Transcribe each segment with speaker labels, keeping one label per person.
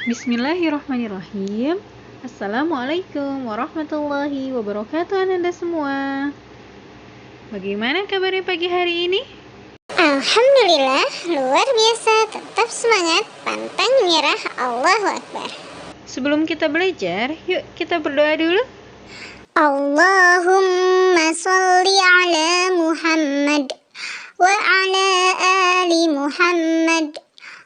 Speaker 1: Bismillahirrahmanirrahim. Assalamualaikum warahmatullahi wabarakatuh Ananda semua. Bagaimana kabarnya pagi hari ini?
Speaker 2: Alhamdulillah, luar biasa, tetap semangat, pantang menyerah, Allahu Akbar.
Speaker 1: Sebelum kita belajar, yuk kita berdoa dulu.
Speaker 2: Allahumma sholli ala Muhammad wa ala ali Muhammad.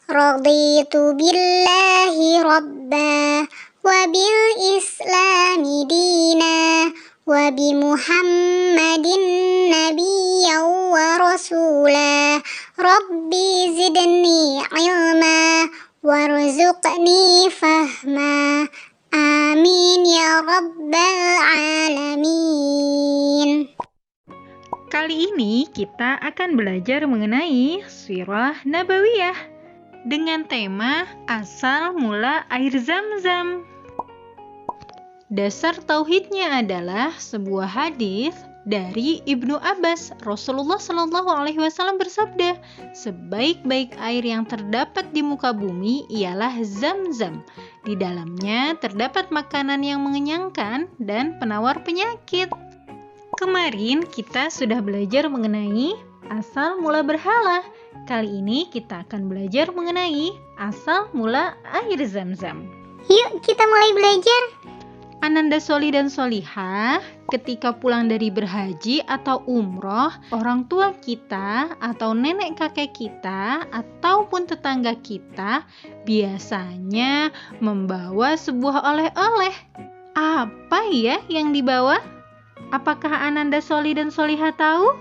Speaker 2: Raditu billahi rabba wa bil islami dina wa bi Muhammadin nabiyyan wa rasula. Rabbi zidni ilma warzuqni fahma. Amin ya rabbal alamin.
Speaker 1: Kali ini kita akan belajar mengenai Sirah Nabawiyah dengan tema asal mula air Zam-Zam. Dasar tauhidnya adalah sebuah hadis dari Ibnu Abbas. Rasulullah Shallallahu Alaihi Wasallam bersabda, sebaik-baik air yang terdapat di muka bumi ialah Zam-Zam. Di dalamnya terdapat makanan yang mengenyangkan dan penawar penyakit. Kemarin kita sudah belajar mengenai asal mula berhala. Kali ini kita akan belajar mengenai asal mula air Zam-Zam.
Speaker 2: Yuk kita mulai belajar.
Speaker 1: Ananda Soli dan Solihah, ketika pulang dari berhaji atau umroh, orang tua kita atau nenek kakek kita ataupun tetangga kita biasanya membawa sebuah oleh-oleh. Apa ya yang dibawa? Apakah Ananda Soli dan Solihah tahu?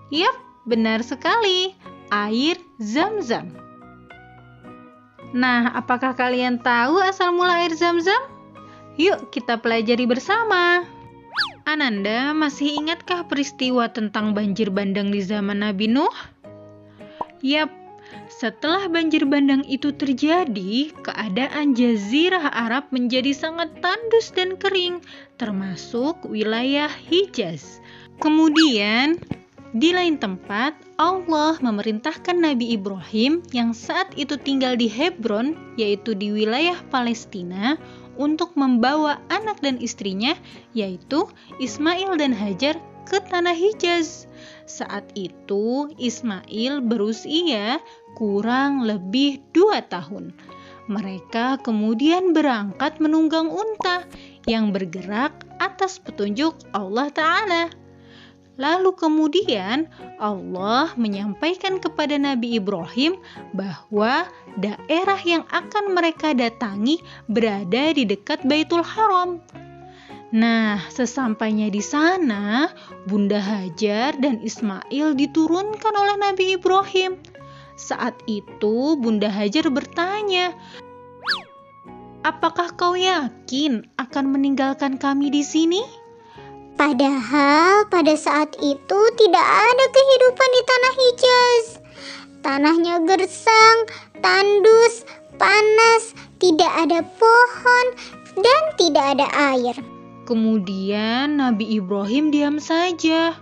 Speaker 1: Yap, benar sekali, air Zam-Zam. Nah, apakah kalian tahu asal mula air Zam-Zam? Yuk kita pelajari bersama. Ananda masih ingatkah peristiwa tentang banjir bandang di zaman Nabi Nuh? Yap, setelah banjir bandang itu terjadi, keadaan Jazirah Arab menjadi sangat tandus dan kering, termasuk wilayah Hijaz. Kemudian, di lain tempat, Allah memerintahkan Nabi Ibrahim yang saat itu tinggal di Hebron, yaitu di wilayah Palestina, untuk membawa anak dan istrinya, yaitu Ismail dan Hajar, ke tanah Hijaz. Saat itu, Ismail berusia kurang lebih 2 tahun. Mereka kemudian berangkat menunggang unta yang bergerak atas petunjuk Allah Ta'ala. Lalu kemudian Allah menyampaikan kepada Nabi Ibrahim bahwa daerah yang akan mereka datangi berada di dekat Baitul Haram. Nah, sesampainya di sana, Bunda Hajar dan Ismail diturunkan oleh Nabi Ibrahim. Saat itu Bunda Hajar bertanya, "Apakah kau yakin akan meninggalkan kami di sini?"
Speaker 2: Padahal pada saat itu tidak ada kehidupan di tanah Hijaz. Tanahnya gersang, tandus, panas, tidak ada pohon, dan tidak ada air.
Speaker 1: Kemudian Nabi Ibrahim diam saja.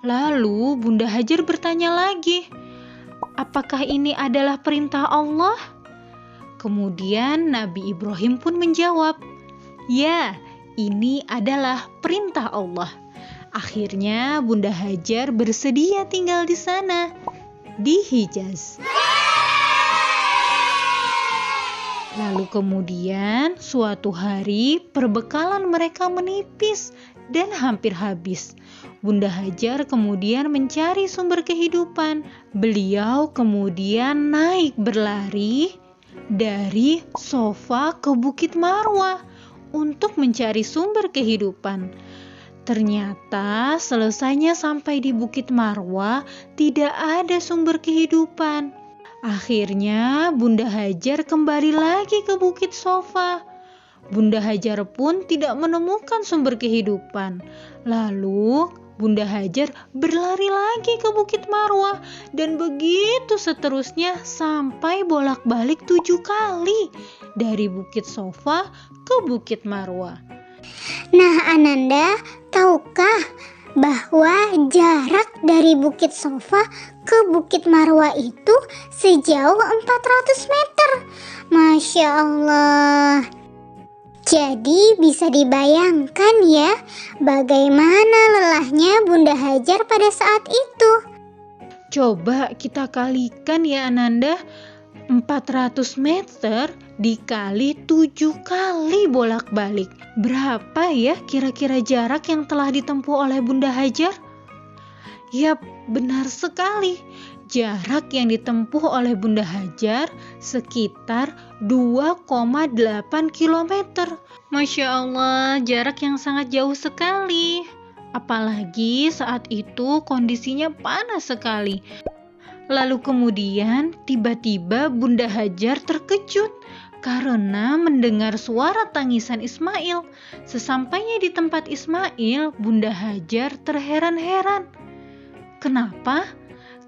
Speaker 1: Lalu Bunda Hajar bertanya lagi, "Apakah ini adalah perintah Allah?" Kemudian Nabi Ibrahim pun menjawab, "Ya, ini adalah perintah Allah." Akhirnya Bunda Hajar bersedia tinggal di sana, di Hijaz. Lalu kemudian suatu hari perbekalan mereka menipis dan hampir habis. Bunda Hajar kemudian mencari sumber kehidupan. Beliau kemudian naik berlari dari Sofa ke Bukit Marwah untuk mencari sumber kehidupan. Ternyata selesainya sampai di Bukit Marwah tidak ada sumber kehidupan. Akhirnya Bunda Hajar kembali lagi ke Bukit Sofa. Bunda Hajar pun tidak menemukan sumber kehidupan. Lalu Bunda Hajar berlari lagi ke Bukit Marwah dan begitu seterusnya sampai bolak-balik 7 kali dari Bukit Sofa ke Bukit Marwah.
Speaker 2: Nah Ananda, tahukah bahwa jarak dari Bukit Sofa ke Bukit Marwa itu sejauh 400 meter. Masya Allah. Jadi bisa dibayangkan ya bagaimana lelahnya Bunda Hajar pada saat itu.
Speaker 1: Coba kita kalikan ya Ananda, 400 meter dikali 7 kali bolak-balik. Berapa ya kira-kira jarak yang telah ditempuh oleh Bunda Hajar? Yap, benar sekali. Jarak yang ditempuh oleh Bunda Hajar sekitar 2,8 kilometer. Masya Allah, jarak yang sangat jauh sekali. Apalagi saat itu kondisinya panas sekali. Lalu kemudian tiba-tiba Bunda Hajar terkejut karena mendengar suara tangisan Ismail. Sesampainya di tempat Ismail, Bunda Hajar terheran-heran. Kenapa?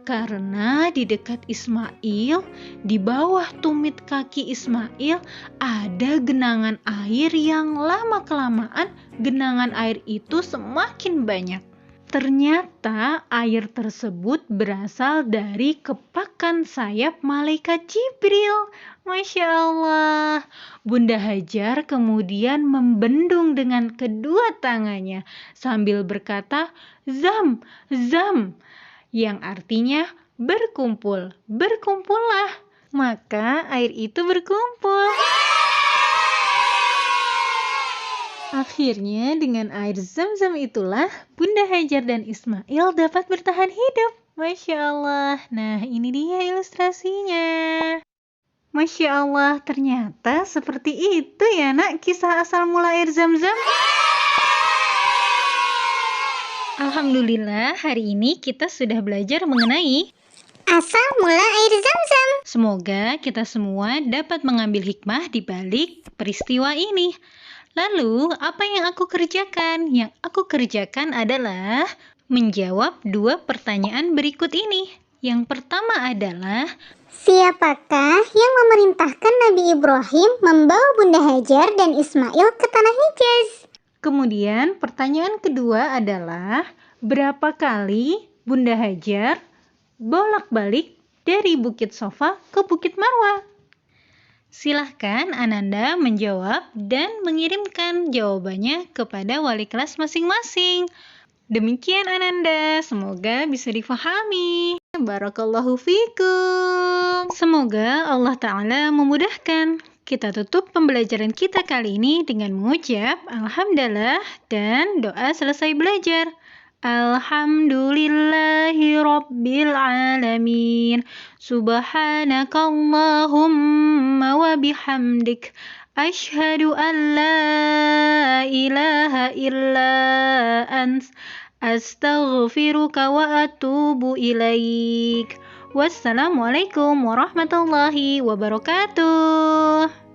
Speaker 1: Karena di dekat Ismail, di bawah tumit kaki Ismail, ada genangan air yang lama-kelamaan genangan air itu semakin banyak. Ternyata air tersebut berasal dari kepakan sayap malaikat Jibril. Masya Allah. Bunda Hajar kemudian membendung dengan kedua tangannya sambil berkata, "Zam, zam," yang artinya berkumpul, berkumpullah. Maka air itu berkumpul. Akhirnya dengan air zam-zam itulah Bunda Hajar dan Ismail dapat bertahan hidup. Masya Allah. Nah, ini dia ilustrasinya. Masya Allah, ternyata seperti itu ya nak kisah asal mula air zam-zam. Alhamdulillah, hari ini kita sudah belajar mengenai
Speaker 2: Asal mula air zam-zam.
Speaker 1: Semoga kita semua dapat mengambil hikmah di balik peristiwa ini. Lalu, apa yang aku kerjakan? Yang aku kerjakan adalah menjawab 2 pertanyaan berikut ini. Yang pertama adalah,
Speaker 2: Siapakah yang memerintahkan Nabi Ibrahim membawa Bunda Hajar dan Ismail ke tanah Hijaz?
Speaker 1: kemudian pertanyaan kedua adalah, berapa kali Bunda Hajar bolak-balik dari Bukit Sofa ke Bukit Marwa? Silahkan Ananda menjawab dan mengirimkan jawabannya kepada wali kelas masing-masing. Demikian Ananda, semoga bisa difahami. Barakallahu fikum. Semoga Allah Ta'ala memudahkan. Kita tutup pembelajaran kita kali ini dengan mengucap Alhamdulillah dan doa selesai belajar. Alhamdulillahi Rabbil Alamin. Subhanakallahumma wa bihamdik. Ashhadu an la ilaha illa ant. Astaghfiruka wa atubu ilaik. Wassalamualaikum warahmatullahi wabarakatuh.